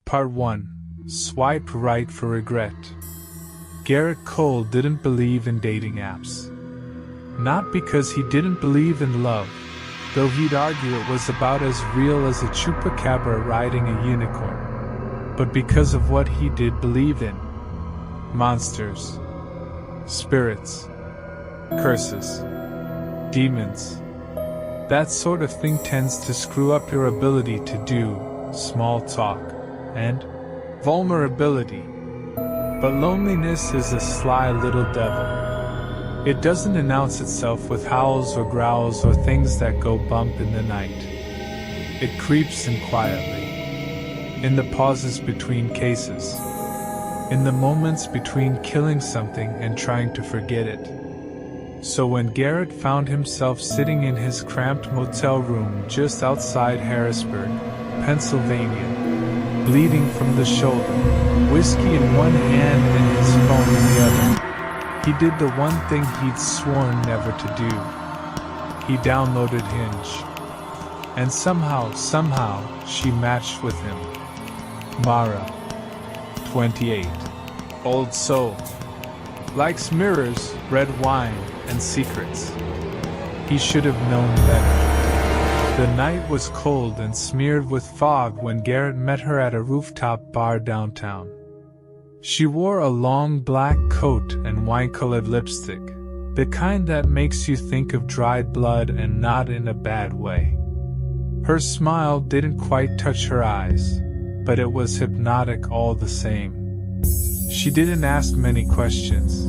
Part 1. Swipe right for regret. Garrett Cole didn't believe in dating apps. Not because he didn't believe in love, though he'd argue it was about as real as a chupacabra riding a unicorn, but because of what he did believe in. Monsters, spirits, curses, demons. That sort of thing tends to screw up your ability to do small talk and vulnerability. But loneliness is a sly little devil. It doesn't announce itself with howls or growls or things that go bump in the night. It creeps in quietly, in the pauses between cases, in the moments between killing something and trying to forget it. So when Garrett found himself sitting in his cramped motel room just outside Harrisburg, Pennsylvania, bleeding from the shoulder, whiskey in one hand and his phone in the other, he did the one thing he'd sworn never to do. He downloaded Hinge. And somehow, she matched with him. Mara, 28. Old soul. Likes mirrors, red wine, and secrets. He should have known better. The night was cold and smeared with fog when Garrett met her at a rooftop bar downtown. She wore a long black coat and wine-colored lipstick, the kind that makes you think of dried blood and not in a bad way. Her smile didn't quite touch her eyes, but it was hypnotic all the same. She didn't ask many questions,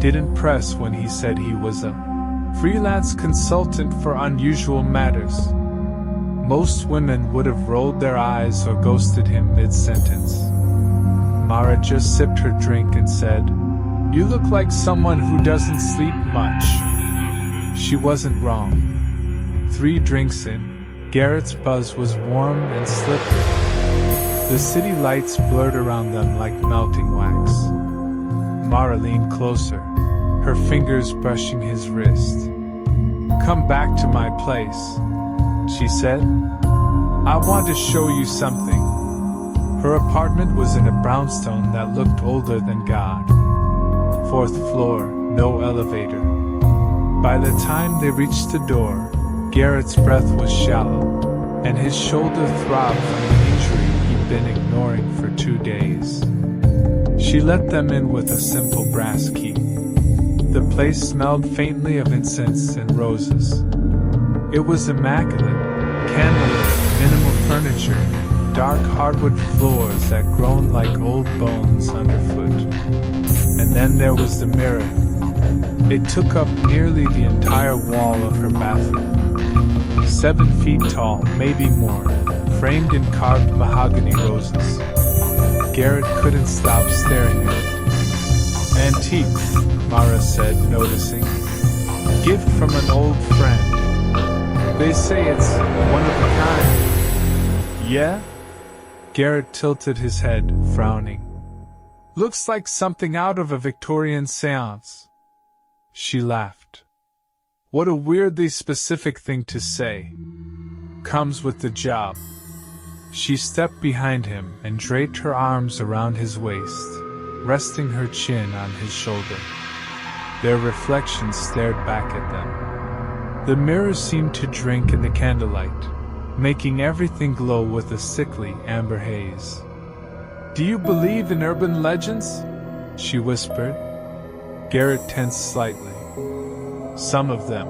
didn't press when he said he was a freelance consultant for unusual matters. Most women would have rolled their eyes or ghosted him mid-sentence. Mara just sipped her drink and said, "You look like someone who doesn't sleep much." She wasn't wrong. 3 drinks in, Garrett's buzz was warm and slippery. The city lights blurred around them like melting wax. Mara leaned closer, her fingers brushing his wrist. "Come back to my place," she said. "I want to show you something." Her apartment was in a brownstone that looked older than God. 4th floor, no elevator. By the time they reached the door, Garrett's breath was shallow, and his shoulder throbbed from the injury he'd been ignoring for 2 days. She let them in with a simple brass key. The place smelled faintly of incense and roses. It was immaculate, candlelit, minimal furniture, dark hardwood floors that groaned like old bones underfoot. And then there was the mirror. It took up nearly the entire wall of her bathroom. 7 feet tall, maybe more, framed in carved mahogany roses. Garrett couldn't stop staring at it. "Antique," Mara said, noticing. "Gift from an old friend. They say it's one of a kind." "Yeah?" Garrett tilted his head, frowning. "Looks like something out of a Victorian seance." She laughed. "What a weirdly specific thing to say. Comes with the job." She stepped behind him and draped her arms around his waist, resting her chin on his shoulder. Their reflections stared back at them. The mirror seemed to drink in the candlelight, making everything glow with a sickly amber haze. "Do you believe in urban legends?" she whispered. Garrett tensed slightly. "Some of them."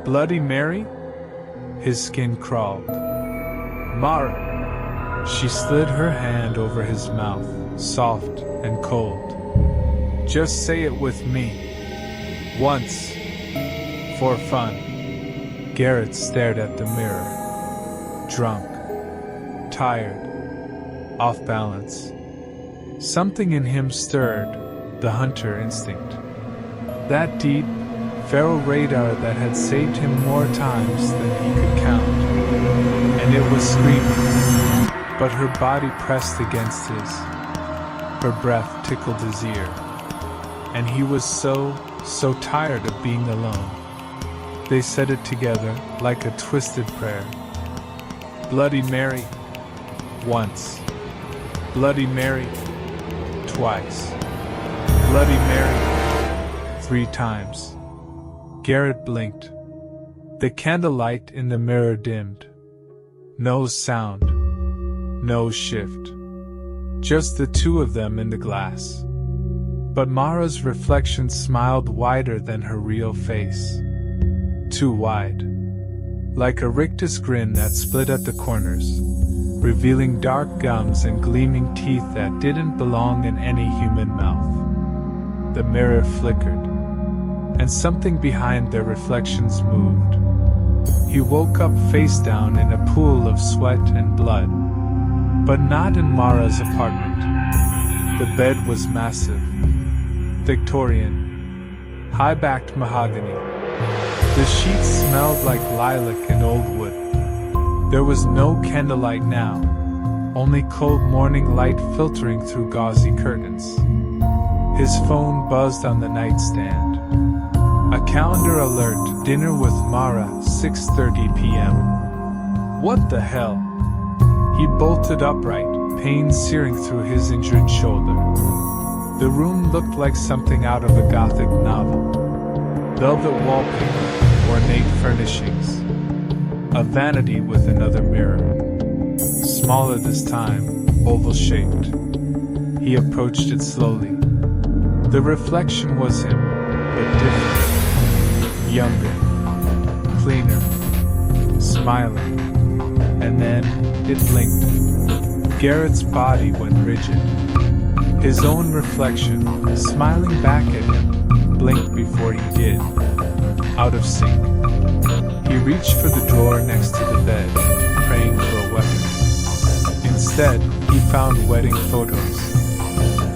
"Bloody Mary?" His skin crawled. "Mara." She slid her hand over his mouth, soft and cold. "Just say it with me. Once. For fun." Garrett stared at the mirror. Drunk. Tired. Off balance. Something in him stirred, the hunter instinct. That deep, feral radar that had saved him more times than he could count. And it was screaming, but her body pressed against his. Her breath tickled his ear. And he was so tired of being alone. They said it together, like a twisted prayer. Bloody Mary. Once. Bloody Mary. Twice. Bloody Mary. 3 times. Garrett blinked. The candlelight in the mirror dimmed. No sound. No shift. Just the two of them in the glass. But Mara's reflection smiled wider than her real face. Too wide. Like a rictus grin that split at the corners, revealing dark gums and gleaming teeth that didn't belong in any human mouth. The mirror flickered, and something behind their reflections moved. He woke up face down in a pool of sweat and blood. But not in Mara's apartment. The bed was massive. Victorian. High-backed mahogany. The sheets smelled like lilac and old wood. There was no candlelight now, only cold morning light filtering through gauzy curtains. His phone buzzed on the nightstand. A calendar alert, dinner with Mara, 6:30 p.m. What the hell? He bolted upright, pain searing through his injured shoulder. The room looked like something out of a Gothic novel. Velvet wallpaper, ornate furnishings. A vanity with another mirror. Smaller this time, oval-shaped. He approached it slowly. The reflection was him, but different. Younger. Cleaner. Smiling. And then, it blinked. Garrett's body went rigid. His own reflection, smiling back at him, blinked before he did. Out of sync. He reached for the drawer next to the bed, praying for a weapon. Instead, he found wedding photos.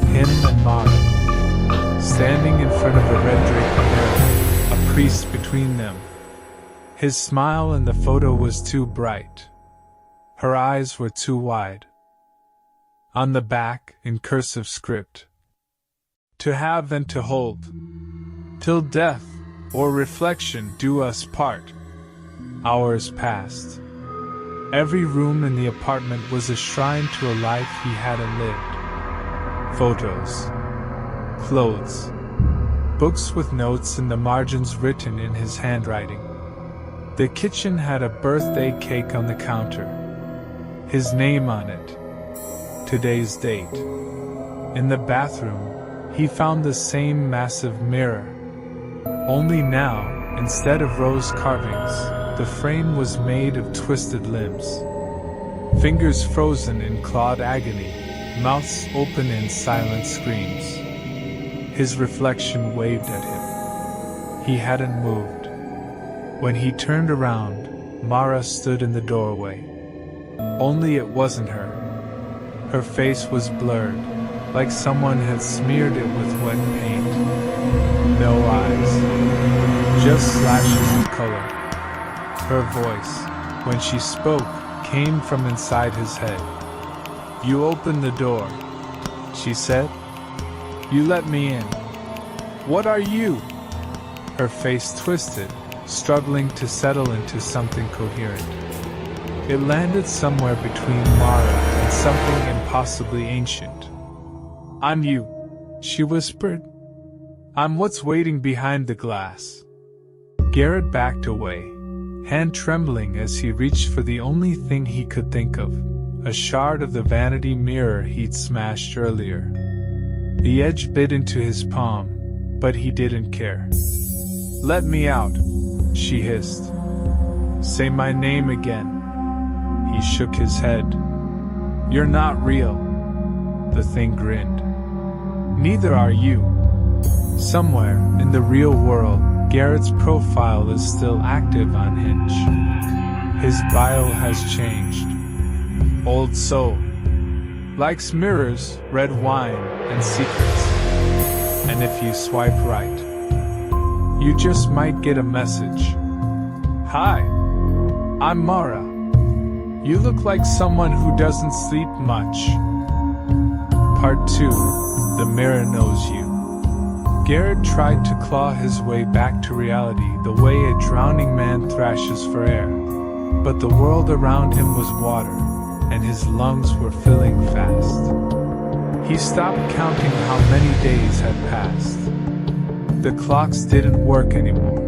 Him and Mara, standing in front of a red-draped mirror, a priest between them. His smile in the photo was too bright. Her eyes were too wide. On the back, in cursive script. To have and to hold. Till death, or reflection, do us part. Hours passed. Every room in the apartment was a shrine to a life he hadn't lived. Photos. Clothes. Books with notes in the margins written in his handwriting. The kitchen had a birthday cake on the counter. His name on it. Today's date. In the bathroom, he found the same massive mirror. Only now, instead of rose carvings, the frame was made of twisted limbs. Fingers frozen in clawed agony, mouths open in silent screams. His reflection waved at him. He hadn't moved. When he turned around, Mara stood in the doorway. Only it wasn't her. Her face was blurred, like someone had smeared it with wet paint. No eyes, just slashes of color. Her voice, when she spoke, came from inside his head. "You opened the door," she said. "You let me in. What are you?" Her face twisted, struggling to settle into something coherent. It landed somewhere between Mara and something impossibly ancient. "I'm you," she whispered. "I'm what's waiting behind the glass." Garrett backed away, hand trembling as he reached for the only thing he could think of, a shard of the vanity mirror he'd smashed earlier. The edge bit into his palm, but he didn't care. "Let me out," she hissed. "Say my name again." He shook his head. "You're not real." The thing grinned. "Neither are you." Somewhere, in the real world, Garrett's profile is still active on Hinge. His bio has changed. Old soul. Likes mirrors, red wine, and secrets. And if you swipe right, you just might get a message. "Hi. I'm Mara. You look like someone who doesn't sleep much." Part 2. The mirror knows you. Garrett tried to claw his way back to reality the way a drowning man thrashes for air. But the world around him was water, and his lungs were filling fast. He stopped counting how many days had passed. The clocks didn't work anymore.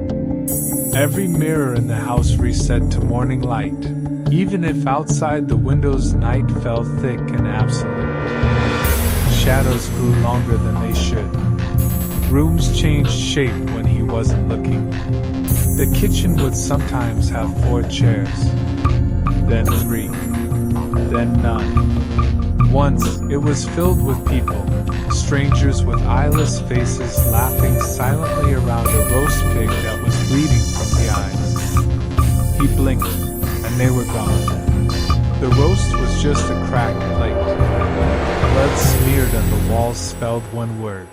Every mirror in the house reset to morning light, even if outside the windows night fell thick and absolute. Shadows grew longer than they should. Rooms changed shape when he wasn't looking. The kitchen would sometimes have 4 chairs, then 3, then none. Once, it was filled with people, strangers with eyeless faces laughing silently around a roast pig that was bleeding from the eyes. He blinked, and they were gone. The roast was just a cracked plate. Blood smeared on the walls spelled one word: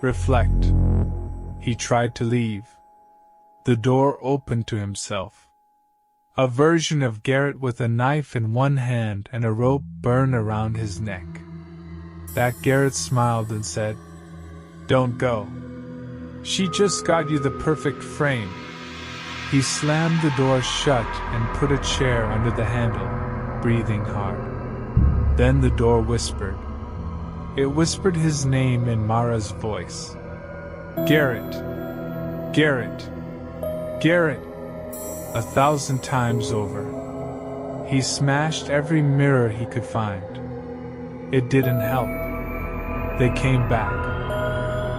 reflect. He tried to leave. The door opened to himself. A version of Garrett with a knife in one hand and a rope burned around his neck. That Garrett smiled and said, "Don't go. She just got you the perfect frame." He slammed the door shut and put a chair under the handle, breathing hard. Then the door whispered. It whispered his name in Mara's voice. "Garrett! Garrett! Garrett!" 1,000 times over. He smashed every mirror he could find. It didn't help. They came back.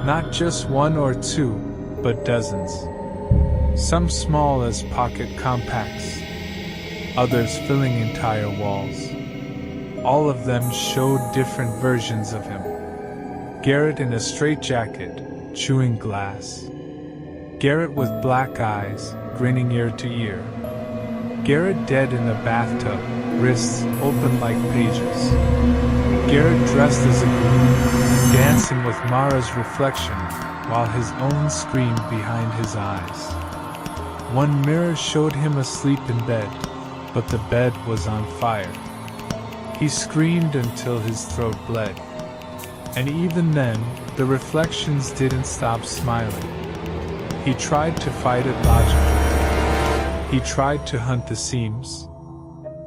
Not just 1 or 2, but dozens. Some small as pocket compacts, others filling entire walls. All of them showed different versions of him. Garrett in a straitjacket, chewing glass. Garrett with black eyes, grinning ear to ear. Garrett dead in a bathtub, wrists open like pages. Garrett dressed as a groom, dancing with Mara's reflection, while his own screamed behind his eyes. One mirror showed him asleep in bed, but the bed was on fire. He screamed until his throat bled. And even then, the reflections didn't stop smiling. He tried to fight it logically. He tried to hunt the seams,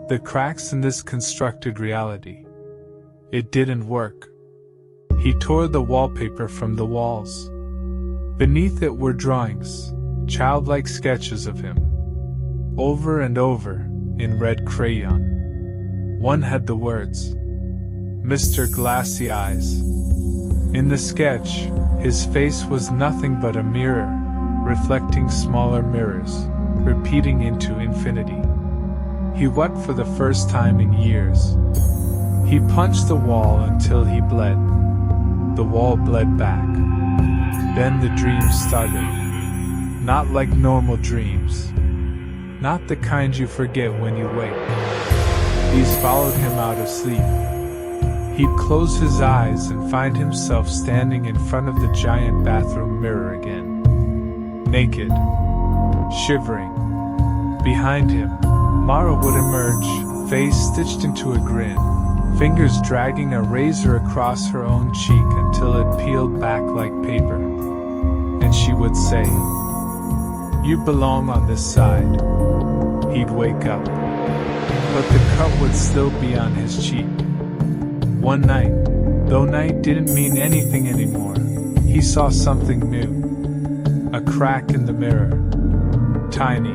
the cracks in this constructed reality. It didn't work. He tore the wallpaper from the walls. Beneath it were drawings, childlike sketches of him. Over and over, in red crayon. One had the words, Mr. Glassy Eyes. In the sketch, his face was nothing but a mirror, reflecting smaller mirrors, repeating into infinity. He wept for the first time in years. He punched the wall until he bled. The wall bled back. Then the dreams started. Not like normal dreams. Not the kind you forget when you wake. These followed him out of sleep. He'd close his eyes and find himself standing in front of the giant bathroom mirror again. Naked. Shivering. Behind him, Mara would emerge, face stitched into a grin, fingers dragging a razor across her own cheek until it peeled back like paper. And she would say, "You belong on this side." He'd wake up, but the cut would still be on his cheek. One night, though night didn't mean anything anymore, he saw something new. A crack in the mirror. Tiny.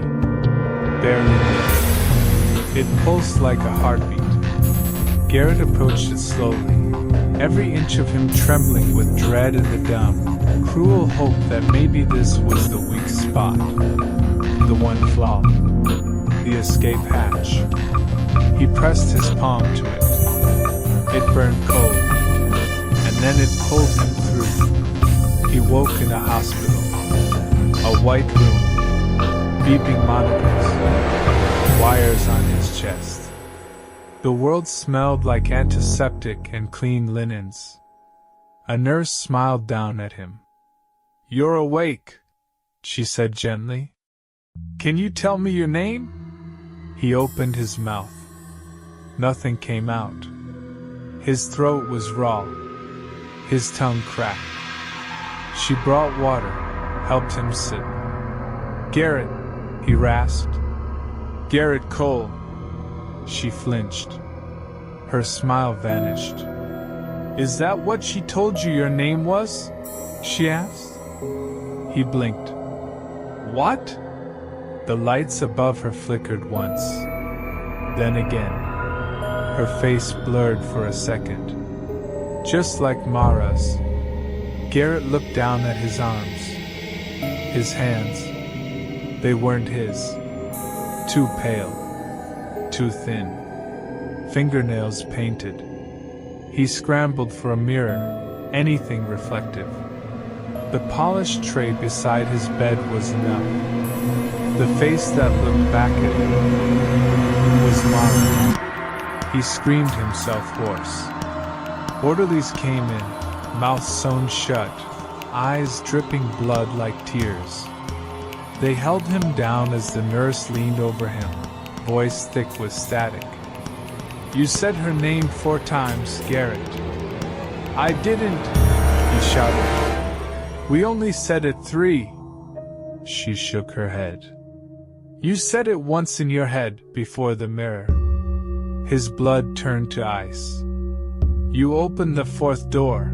Barely lit. It pulsed like a heartbeat. Garrett approached it slowly, every inch of him trembling with dread and the dumb, cruel hope that maybe this was the weak spot. The one flaw. The escape hatch. He pressed his palm to it. It burned cold, and then it pulled him through. He woke in a hospital. A white room. Beeping monitors. Wires on his chest. The world smelled like antiseptic and clean linens. A nurse smiled down at him. "You're awake," she said gently. "Can you tell me your name?" He opened his mouth. Nothing came out. His throat was raw. His tongue cracked. She brought water, helped him sit. "Garrett," he rasped. "Garrett Cole." She flinched. Her smile vanished. Is that what she told you your name was? She asked. He blinked. What? The lights above her flickered once. Then again. Her face blurred for a second. Just like Mara's. Garrett looked down at his arms. His hands. They weren't his. Too pale. Too thin. Fingernails painted. He scrambled for a mirror, anything reflective. The polished tray beside his bed was enough. The face that looked back at him was Mara. He screamed himself hoarse. Orderlies came in, mouths sewn shut, eyes dripping blood like tears. They held him down as the nurse leaned over him, voice thick with static. You said her name 4 times, Garrett. I didn't, he shouted. We only said it 3. She shook her head. You said it once in your head, before the mirror. His blood turned to ice. You opened the 4th door,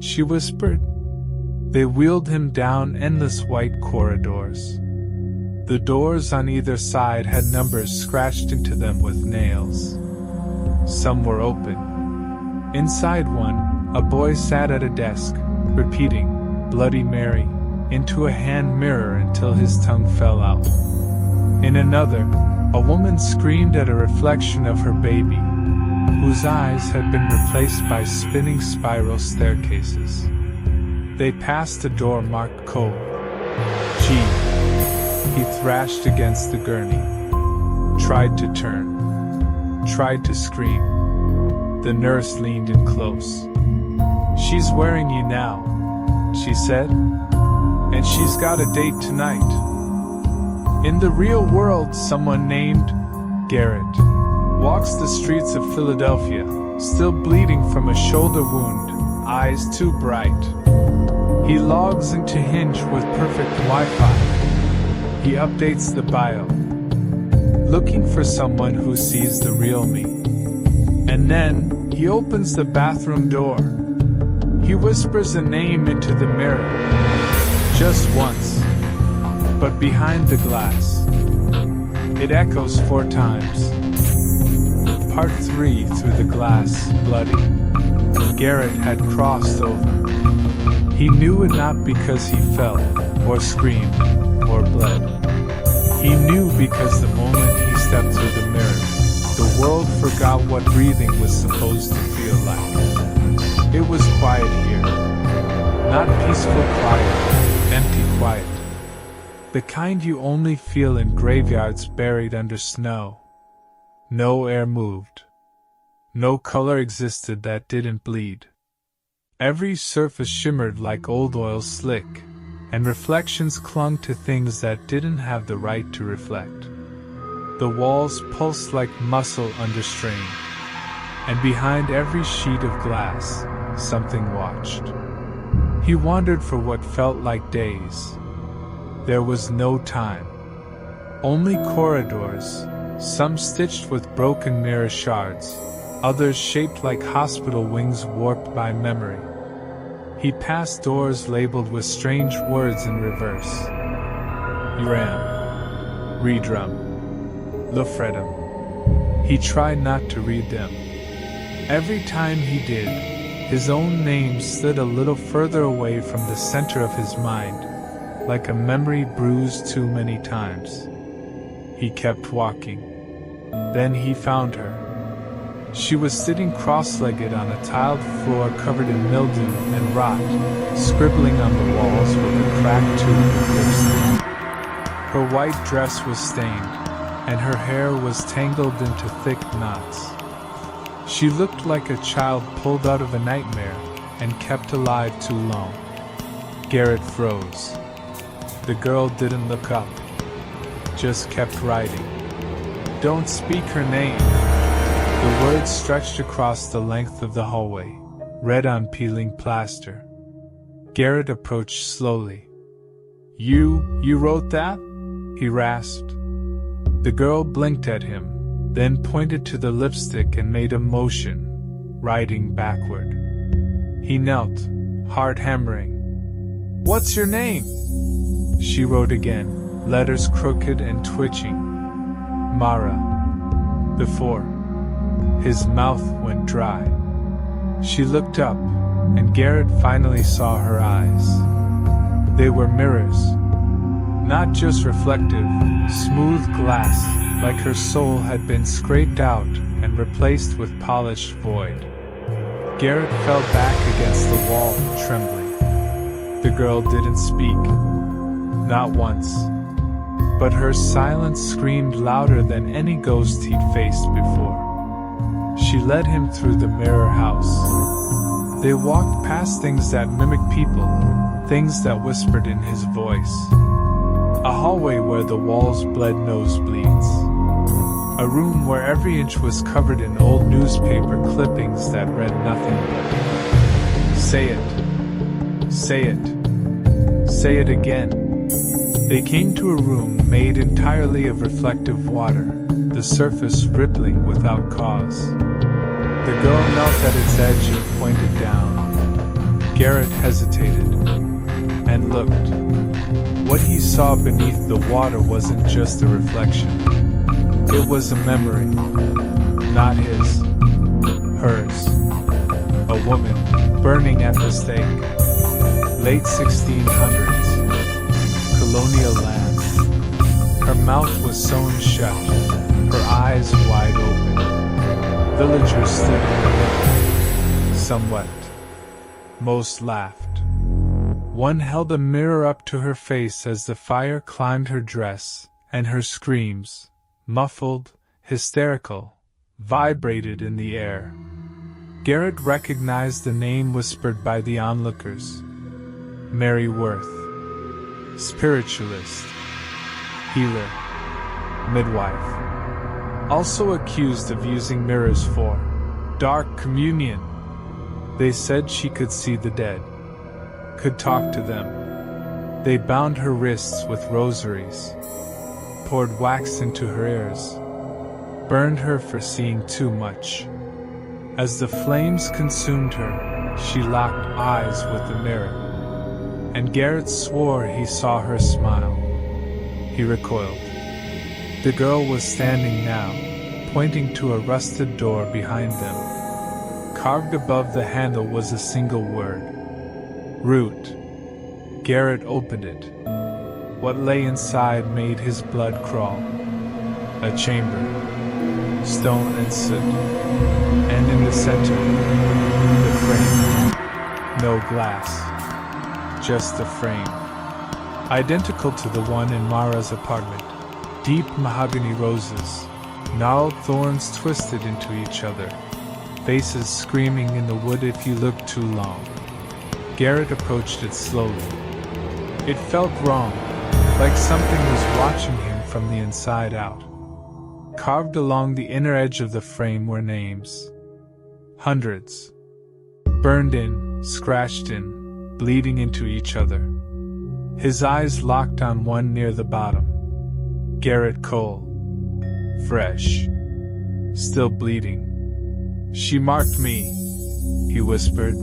she whispered. They wheeled him down endless white corridors. The doors on either side had numbers scratched into them with nails. Some were open. Inside one, a boy sat at a desk, repeating, Bloody Mary, into a hand mirror until his tongue fell out. In another, a woman screamed at a reflection of her baby, whose eyes had been replaced by spinning spiral staircases. They passed a door marked Cole. Gee. He thrashed against the gurney. Tried to turn. Tried to scream. The nurse leaned in close. She's wearing you now, she said. And she's got a date tonight. In the real world, someone named Garrett walks the streets of Philadelphia, still bleeding from a shoulder wound, eyes too bright. He logs into Hinge with perfect Wi-Fi. He updates the bio, looking for someone who sees the real me. And then, he opens the bathroom door. He whispers a name into the mirror. Just once. But behind the glass. It echoes 4 times. Part 3 through the glass, bloody. Garrett had crossed over. He knew it not because he fell, or screamed, or bled. He knew because the moment he stepped through the mirror, the world forgot what breathing was supposed to feel like. It was quiet here. Not peaceful quiet, empty quiet. The kind you only feel in graveyards buried under snow. No air moved. No color existed that didn't bleed. Every surface shimmered like old oil slick, and reflections clung to things that didn't have the right to reflect. The walls pulsed like muscle under strain, and behind every sheet of glass, something watched. He wandered for what felt like days. There was no time. Only corridors, some stitched with broken mirror shards, others shaped like hospital wings warped by memory. He passed doors labeled with strange words in reverse. Uram, Redrum, Lofredum. He tried not to read them. Every time he did, his own name slid a little further away from the center of his mind, like a memory bruised too many times. He kept walking. Then he found her. She was sitting cross-legged on a tiled floor covered in mildew and rot, scribbling on the walls with a cracked tube of lipstick. Her white dress was stained, and her hair was tangled into thick knots. She looked like a child pulled out of a nightmare and kept alive too long. Garrett froze. The girl didn't look up, just kept writing. Don't speak her name. The words stretched across the length of the hallway, red on peeling plaster. Garrett approached slowly. You wrote that? He rasped. The girl blinked at him, then pointed to the lipstick and made a motion, writing backward. He knelt, heart hammering. "What's your name?" She wrote again, letters crooked and twitching. "Mara." Before. His mouth went dry. She looked up, and Garrett finally saw her eyes. They were mirrors. Not just reflective, smooth glass, like her soul had been scraped out and replaced with polished void. Garrett fell back against the wall, trembling. The girl didn't speak. Not once. But her silence screamed louder than any ghost he'd faced before. She led him through the mirror house. They walked past things that mimicked people, things that whispered in his voice. A hallway where the walls bled nosebleeds. A room where every inch was covered in old newspaper clippings that read nothing but, "Say it. Say it. Say it again." They came to a room made entirely of reflective water, the surface rippling without cause. The girl knelt at its edge and pointed down. Garrett hesitated and looked. What he saw beneath the water wasn't just a reflection. It was a memory. Not his. Hers. A woman, burning at the stake. Late 1600s. Colonial land. Her mouth was sewn shut, her eyes wide open. Villagers stood in the middle. Some wept. Most laughed. One held a mirror up to her face as the fire climbed her dress, and her screams, muffled, hysterical, vibrated in the air. Garrett recognized the name whispered by the onlookers. Mary Worth. Spiritualist. Healer. Midwife. Also accused of using mirrors for dark communion. They said she could see the dead. Could talk to them. They bound her wrists with rosaries, poured wax into her ears, burned her for seeing too much. As the flames consumed her, she locked eyes with the mirror, and Garrett swore he saw her smile. He recoiled. The girl was standing now, pointing to a rusted door behind them. Carved above the handle was a single word. Root. Garrett opened it. What lay inside made his blood crawl. A chamber. Stone and soot. And in the center, the frame. No glass. Just the frame. Identical to the one in Mara's apartment. Deep mahogany roses. Gnarled thorns twisted into each other. Faces screaming in the wood if you looked too long. Garrett approached it slowly. It felt wrong, like something was watching him from the inside out. Carved along the inner edge of the frame were names. Hundreds. Burned in, scratched in, bleeding into each other. His eyes locked on one near the bottom. Garrett Cole. Fresh. Still bleeding. "She marked me," he whispered.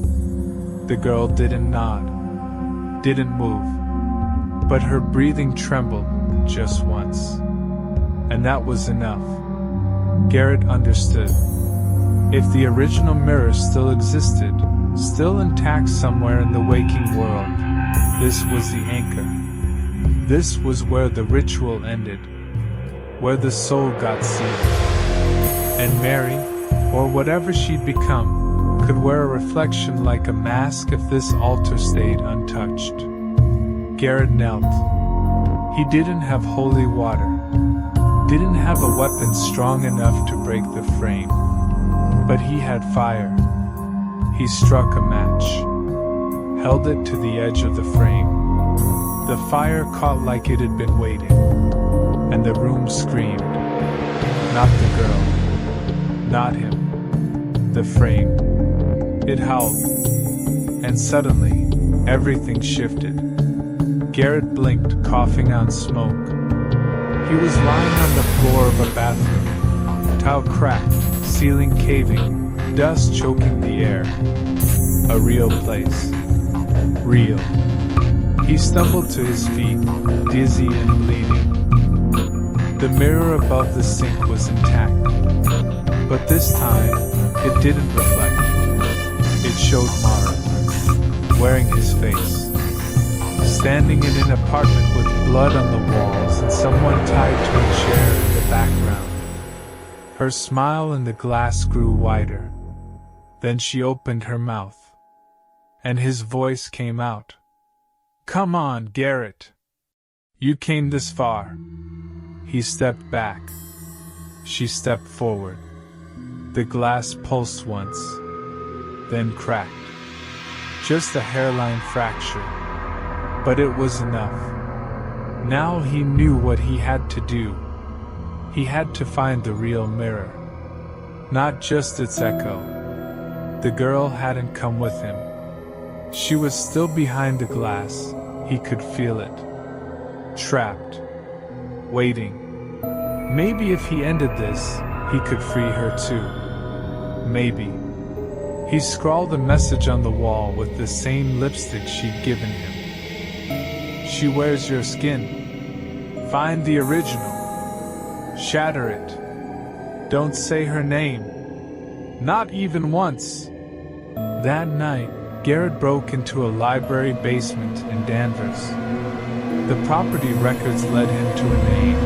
The girl didn't nod, didn't move, but her breathing trembled just once. And that was enough. Garrett understood. If the original mirror still existed, still intact somewhere in the waking world, this was the anchor. This was where the ritual ended, where the soul got sealed. And Mary, or whatever she'd become, could wear a reflection like a mask if this altar stayed untouched. Garrett knelt. He didn't have holy water, didn't have a weapon strong enough to break the frame, but he had fire. He struck a match, held it to the edge of the frame. The fire caught like it had been waiting, and the room screamed. Not the girl, not him, the frame. It howled, and suddenly, everything shifted. Garrett blinked, coughing out smoke. He was lying on the floor of a bathroom, tile cracked, ceiling caving, dust choking the air. A real place. Real. He stumbled to his feet, dizzy and bleeding. The mirror above the sink was intact, but this time, it didn't reflect. It showed Mara, wearing his face, standing in an apartment with blood on the walls and someone tied to a chair in the background. Her smile in the glass grew wider. Then she opened her mouth, and his voice came out. "Come on, Garrett. You came this far." He stepped back. She stepped forward. The glass pulsed once, then cracked. Just a hairline fracture. But it was enough. Now he knew what he had to do. He had to find the real mirror. Not just its echo. The girl hadn't come with him. She was still behind the glass. He could feel it. Trapped. Waiting. Maybe if he ended this, he could free her too. Maybe. He scrawled a message on the wall with the same lipstick she'd given him. "She wears your skin. Find the original. Shatter it. Don't say her name. Not even once." That night, Garrett broke into a library basement in Danvers. The property records led him to a name.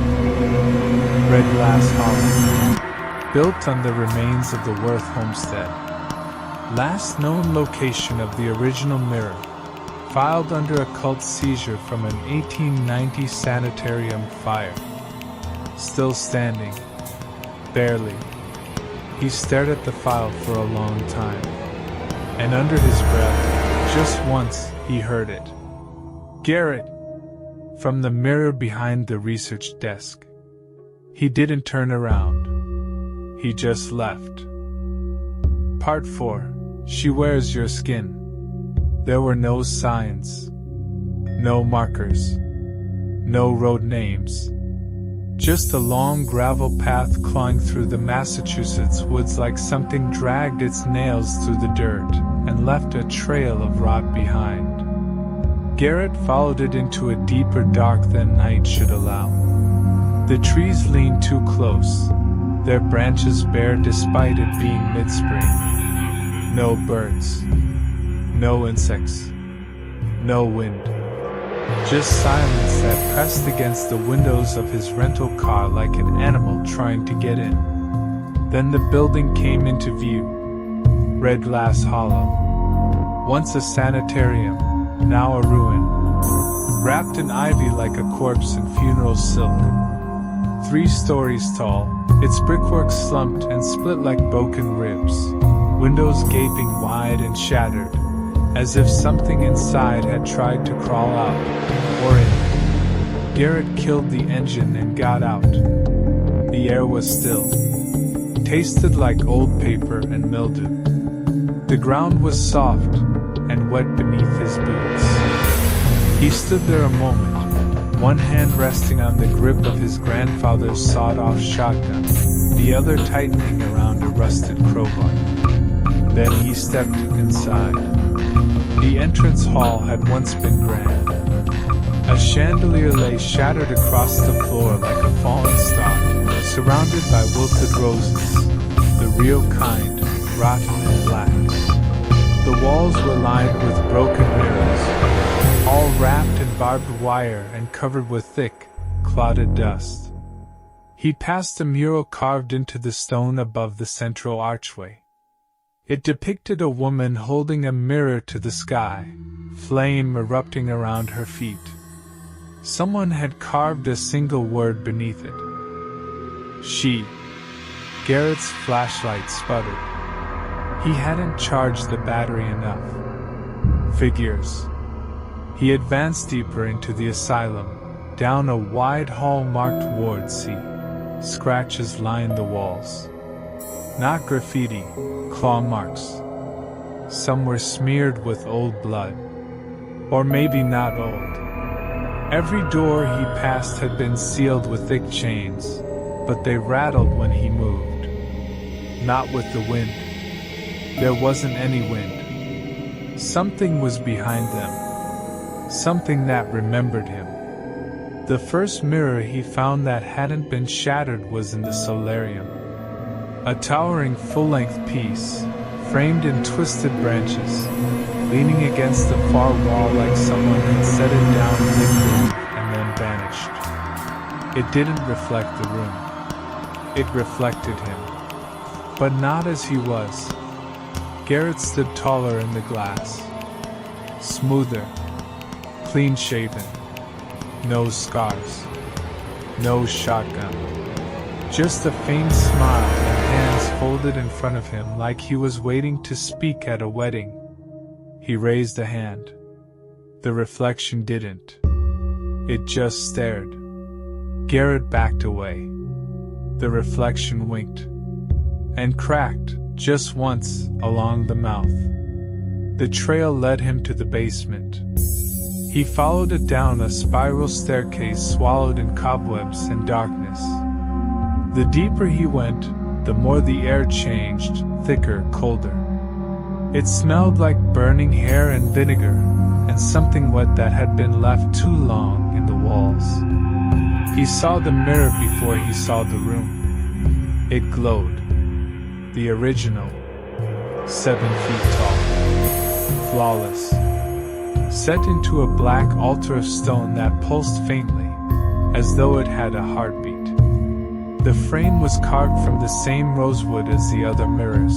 Red Glass Hollow. Built on the remains of the Worth homestead. Last known location of the original mirror. Filed under a cult seizure from an 1890 sanitarium fire. Still standing. Barely. He stared at the file for a long time. And under his breath, just once, he heard it. "Garrett!" From the mirror behind the research desk. He didn't turn around. He just left. Part 4. She wears your skin. There were no signs. No markers. No road names. Just a long gravel path clawing through the Massachusetts woods like something dragged its nails through the dirt and left a trail of rot behind. Garrett followed it into a deeper dark than night should allow. The trees leaned too close, their branches bare despite it being mid-spring. No birds. No insects. No wind. Just silence that pressed against the windows of his rental car like an animal trying to get in. Then the building came into view. Red Glass Hollow. Once a sanitarium, now a ruin. Wrapped in ivy like a corpse in funeral silk. 3 stories tall, its brickwork slumped and split like broken ribs. Windows gaping wide and shattered, as if something inside had tried to crawl out, or in. Garrett killed the engine and got out. The air was still. Tasted like old paper and mildew. The ground was soft and wet beneath his boots. He stood there a moment, one hand resting on the grip of his grandfather's sawed-off shotgun, the other tightening around a rusted crowbar. Then he stepped inside. The entrance hall had once been grand. A chandelier lay shattered across the floor like a fallen star, surrounded by wilted roses, the real kind, rotten and black. The walls were lined with broken mirrors, all wrapped in barbed wire and covered with thick, clotted dust. He passed a mural carved into the stone above the central archway. It depicted a woman holding a mirror to the sky, flame erupting around her feet. Someone had carved a single word beneath it. She. Garrett's flashlight sputtered. He hadn't charged the battery enough. Figures. He advanced deeper into the asylum, down a wide hall marked Ward C. Scratches lined the walls. Not graffiti, claw marks. Some were smeared with old blood. Or maybe not old. Every door he passed had been sealed with thick chains, but they rattled when he moved. Not with the wind. There wasn't any wind. Something was behind them. Something that remembered him. The first mirror he found that hadn't been shattered was in the solarium. A towering full-length piece, framed in twisted branches, leaning against the far wall like someone had set it down mid-move and then vanished. It didn't reflect the room. It reflected him. But not as he was. Garrett stood taller in the glass. Smoother. Clean-shaven. No scars. No shotgun. Just a faint smile and hands folded in front of him like he was waiting to speak at a wedding. He raised a hand. The reflection didn't. It just stared. Garrett backed away. The reflection winked. And cracked, just once, along the mouth. The trail led him to the basement. He followed it down a spiral staircase swallowed in cobwebs and darkness. The deeper he went, the more the air changed, thicker, colder. It smelled like burning hair and vinegar, and something wet that had been left too long in the walls. He saw the mirror before he saw the room. It glowed. The original. 7 feet tall. Flawless. Set into a black altar of stone that pulsed faintly, as though it had a heartbeat. The frame was carved from the same rosewood as the other mirrors,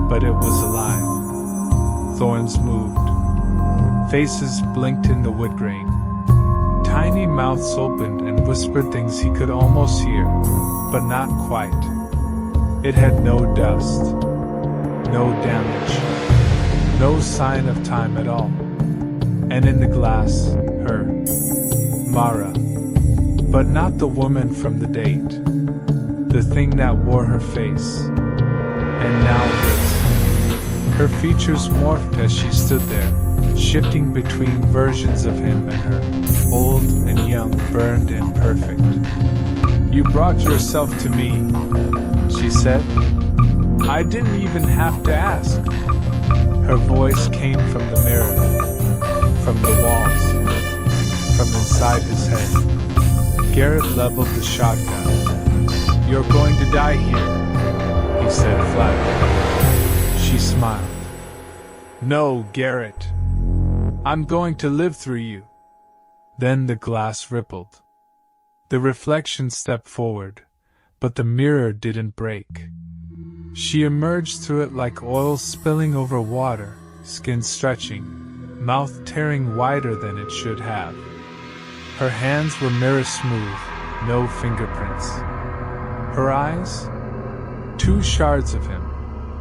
but it was alive. Thorns moved. Faces blinked in the wood grain. Tiny mouths opened and whispered things he could almost hear, but not quite. It had no dust, no damage, no sign of time at all. And in the glass, her, Mara. But not the woman from the date. The thing that wore her face. And now this. Her features morphed as she stood there, shifting between versions of him and her, old and young, burned and perfect. "You brought yourself to me," she said. "I didn't even have to ask." Her voice came from the mirror, from the walls, from inside his head. Garrett leveled the shotgun. "You're going to die here," he said flatly. She smiled. "No, Garrett. I'm going to live through you." Then the glass rippled. The reflection stepped forward, but the mirror didn't break. She emerged through it like oil spilling over water, skin stretching, mouth tearing wider than it should have. Her hands were mirror smooth, no fingerprints. Her eyes? 2 shards of him,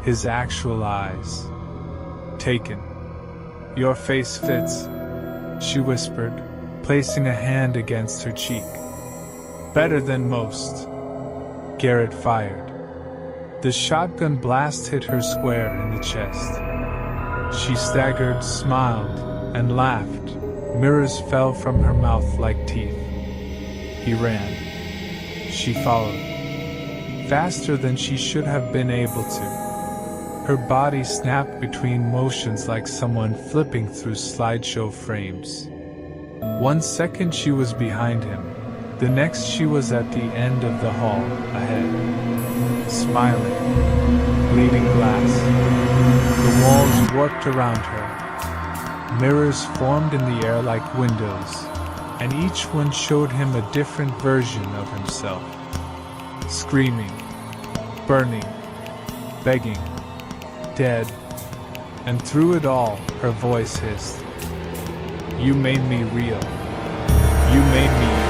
his actual eyes. Taken. "Your face fits," she whispered, placing a hand against her cheek. "Better than most." Garrett fired. The shotgun blast hit her square in the chest. She staggered, smiled, and laughed. Mirrors fell from her mouth like teeth. He ran. She followed. Faster than she should have been able to. Her body snapped between motions like someone flipping through slideshow frames. 1 second she was behind him. The next she was at the end of the hall, ahead. Smiling. Bleeding glass. The walls warped around her. Mirrors formed in the air like windows, and each one showed him a different version of himself. Screaming. Burning. Begging. Dead. And through it all, her voice hissed. "You made me real. You made me you."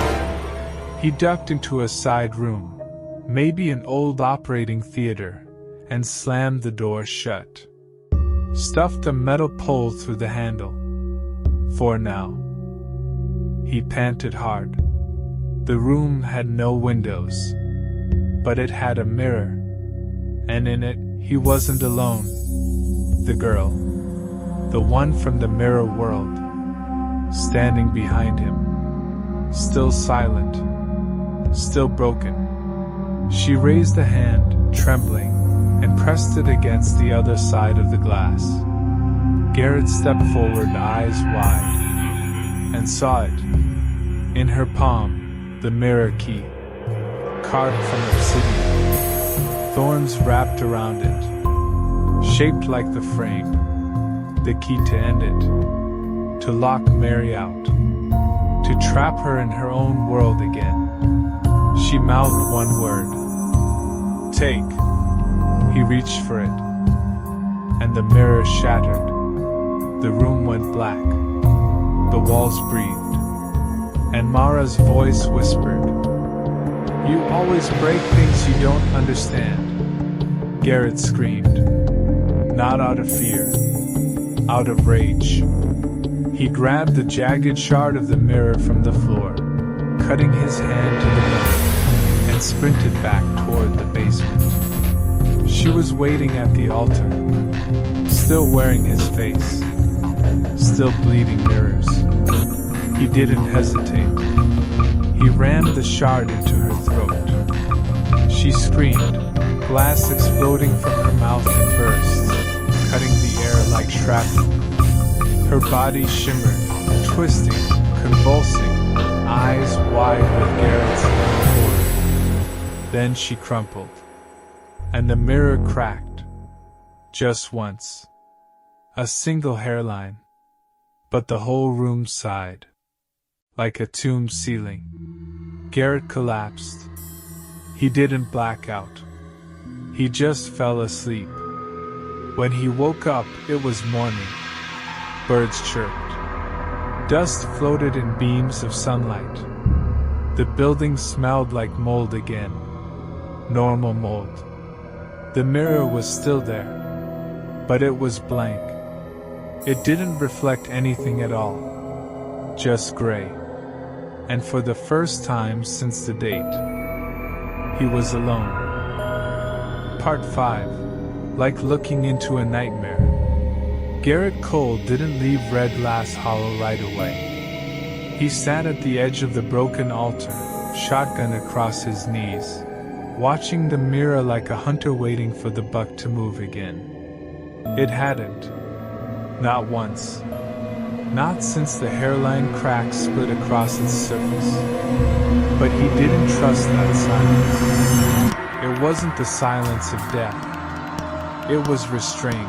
He ducked into a side room, maybe an old operating theater, and slammed the door shut. Stuffed a metal pole through the handle. For now. He panted hard. The room had no windows, but it had a mirror, and in it, he wasn't alone. The girl, the one from the mirror world, standing behind him, still silent, still broken. She raised a hand, trembling. and pressed it against the other side of the glass. Garrett stepped forward, eyes wide, and saw it. In her palm, the mirror key, carved from obsidian, thorns wrapped around it, shaped like the frame, the key to end it, to lock Mary out, to trap her in her own world again. She mouthed one word. Take. He reached for it, and the mirror shattered. The room went black. The walls breathed, and Mara's voice whispered, "You always break things you don't understand." Garrett screamed, not out of fear, out of rage. He grabbed the jagged shard of the mirror from the floor, cutting his hand to the bone, and sprinted back toward the basement. She was waiting at the altar, still wearing his face, still bleeding mirrors. He didn't hesitate. He rammed the shard into her throat. She screamed, glass exploding from her mouth in bursts, cutting the air like shrapnel. Her body shimmered, twisting, convulsing, eyes wide with Garrett's horror. Then she crumpled, and the mirror cracked. Just once. A single hairline. But the whole room sighed. Like a tomb ceiling. Garrett collapsed. He didn't black out. He just fell asleep. When he woke up, it was morning. Birds chirped. Dust floated in beams of sunlight. The building smelled like mold again. Normal mold. The mirror was still there, but it was blank. It didn't reflect anything at all. Just gray. And for the first time since the date, he was alone. Part 5. Like looking into a nightmare. Garrett Cole didn't leave Red Lass Hollow right away. He sat at the edge of the broken altar, shotgun across his knees, watching the mirror like a hunter waiting for the buck to move again. It hadn't. Not once. Not since the hairline crack split across its surface. But he didn't trust that silence. It wasn't the silence of death. It was restraint.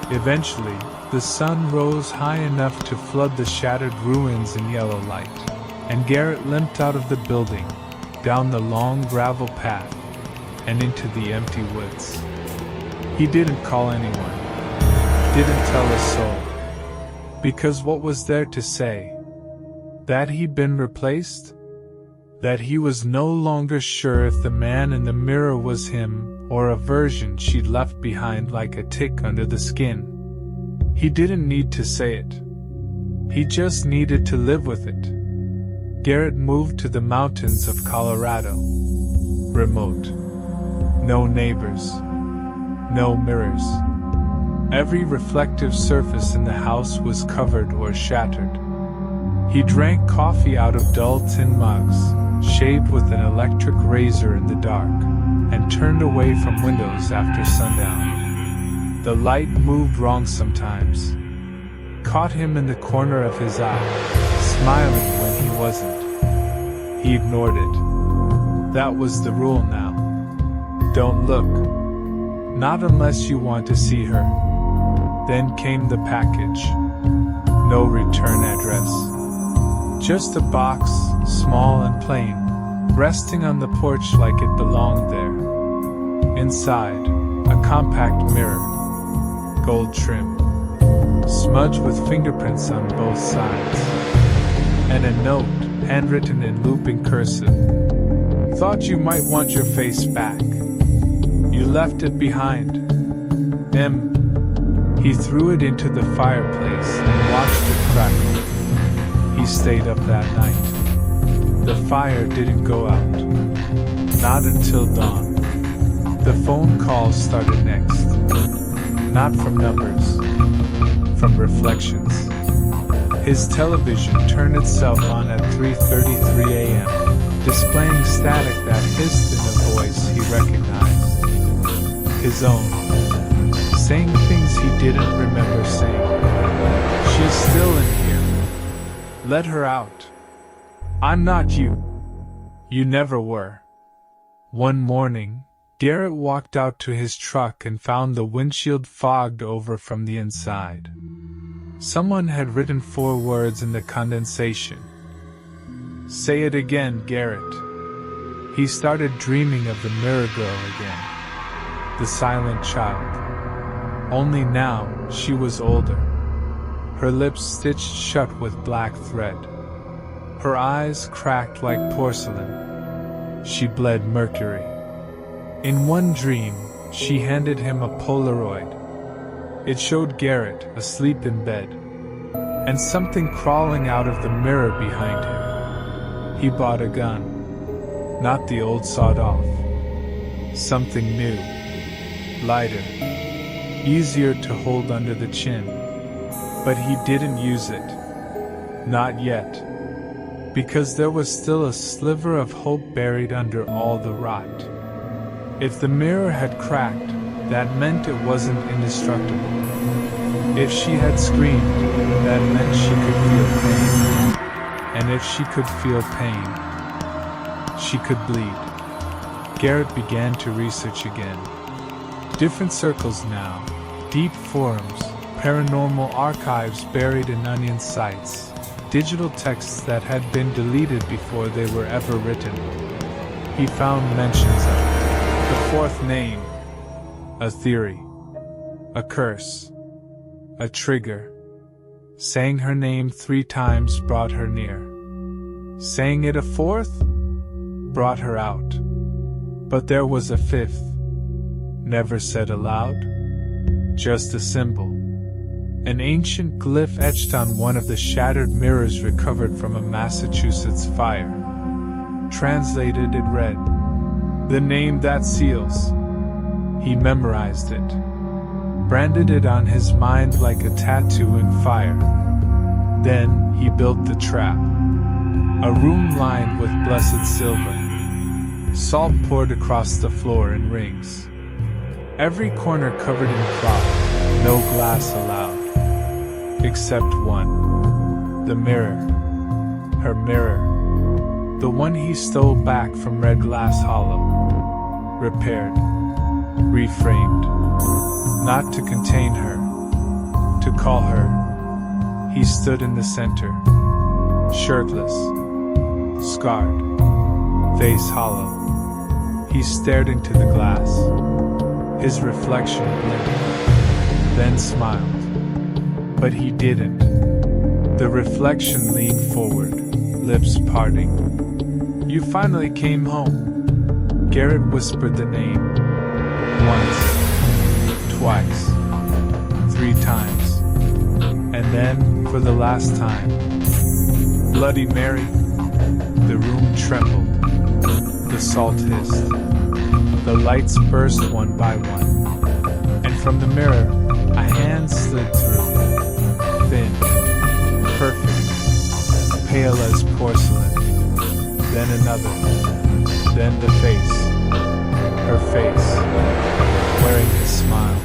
Eventually, the sun rose high enough to flood the shattered ruins in yellow light, and Garrett limped out of the building, down the long gravel path, and into the empty woods. He didn't call anyone, didn't tell a soul, because what was there to say? That he'd been replaced? That he was no longer sure if the man in the mirror was him, or a version she'd left behind like a tick under the skin. He didn't need to say it. He just needed to live with it. Garrett moved to the mountains of Colorado. Remote. No neighbors. No mirrors. Every reflective surface in the house was covered or shattered. He drank coffee out of dull tin mugs, shaved with an electric razor in the dark, and turned away from windows after sundown. The light moved wrong sometimes. Caught him in the corner of his eye, smiling when he wasn't. He ignored it. That was the rule now. Don't look. Not unless you want to see her. Then came the package. No return address. Just a box, small and plain, resting on the porch like it belonged there. Inside, a compact mirror, gold trim, smudged with fingerprints on both sides, and a note, handwritten in looping cursive. Thought you might want your face back. You left it behind. He threw it into the fireplace and watched it crackle. He stayed up that night. The fire didn't go out. Not until dawn. The phone calls started next. Not from numbers. From reflections. His television turned itself on at 3:33 a.m., displaying static that hissed in a voice he recognized. his own, saying things he didn't remember saying. She's still in here. Let her out. I'm not you. You never were. One morning, Garrett walked out to his truck and found the windshield fogged over from the inside. Someone had written 4 words in the condensation. Say it again, Garrett. He started dreaming of the mirror girl again. The silent child. Only now, she was older. Her lips stitched shut with black thread. Her eyes cracked like porcelain. She bled mercury. In one dream, she handed him a Polaroid. It showed Garrett asleep in bed, and something crawling out of the mirror behind him. He bought a gun. Not the old sawed-off. Something new. Lighter. Easier to hold under the chin. But he didn't use it. Not yet. Because there was still a sliver of hope buried under all the rot. If the mirror had cracked, that meant it wasn't indestructible. If she had screamed, that meant she could feel pain. And if she could feel pain, she could bleed. Garrett began to research again. Different circles now, deep forums, paranormal archives buried in onion sites, digital texts that had been deleted before they were ever written. He found mentions of the 4th name, a theory, a curse, a trigger. Saying her name 3 times brought her near. Saying it a 4th brought her out. But there was a 5th, never said aloud, just a symbol. An ancient glyph etched on one of the shattered mirrors recovered from a Massachusetts fire. Translated, it read, "The name that seals." He memorized it, branded it on his mind like a tattoo in fire. Then he built the trap. A room lined with blessed silver. Salt poured across the floor in rings. Every corner covered in cloth, no glass allowed. Except one. The mirror. Her mirror. The one he stole back from Red Glass Hollow. Repaired. Reframed. Not to contain her. To call her. He stood in the center. Shirtless. Scarred. Face hollow. He stared into the glass. His reflection blinked, then smiled. But he didn't. The reflection leaned forward, lips parting. "You finally came home." Garrett whispered the name. Once. Twice. 3 times. And then, for the last time, "Bloody Mary." The room trembled. The salt hissed. The lights burst one by one. And from the mirror, a hand slid through. Thin. Perfect. Pale as porcelain. Then another. Then the face. Her face. Wearing his smile.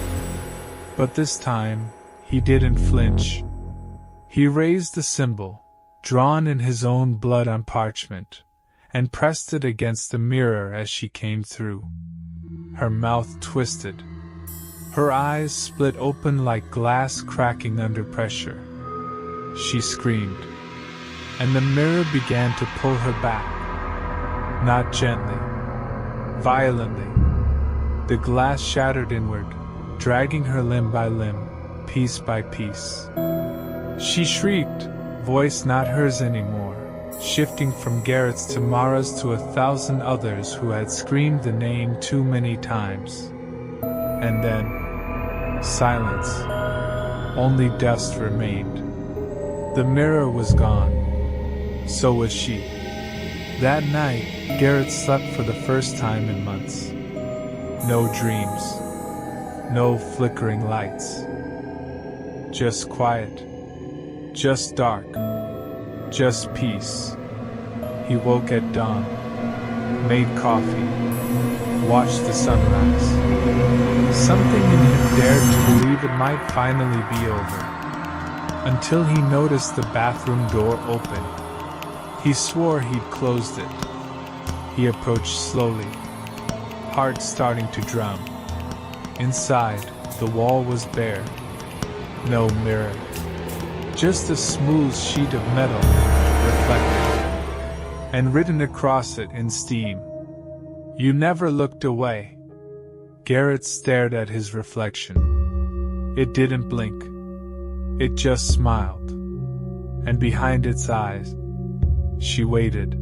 But this time, he didn't flinch. He raised the symbol, drawn in his own blood on parchment, and pressed it against the mirror as she came through. Her mouth twisted. Her eyes split open like glass cracking under pressure. She screamed, and the mirror began to pull her back. Not gently, violently. The glass shattered inward, dragging her limb by limb, piece by piece. She shrieked, voice not hers anymore, shifting from Garrett's to Mara's to 1,000 others who had screamed the name too many times. And then, silence. Only dust remained. The mirror was gone. So was she. That night, Garrett slept for the first time in months. No dreams. No flickering lights. Just quiet. Just dark. Just peace. He woke at dawn. Made coffee. watched the sunrise. Something in him dared to believe it might finally be over. Until he noticed the bathroom door open. He swore he'd closed it. He approached slowly, heart starting to drum. Inside, the wall was bare. No mirror. Just a smooth sheet of metal, reflected, and written across it in steam. "You never looked away." Garrett stared at his reflection. It didn't blink. It just smiled. And behind its eyes, she waited.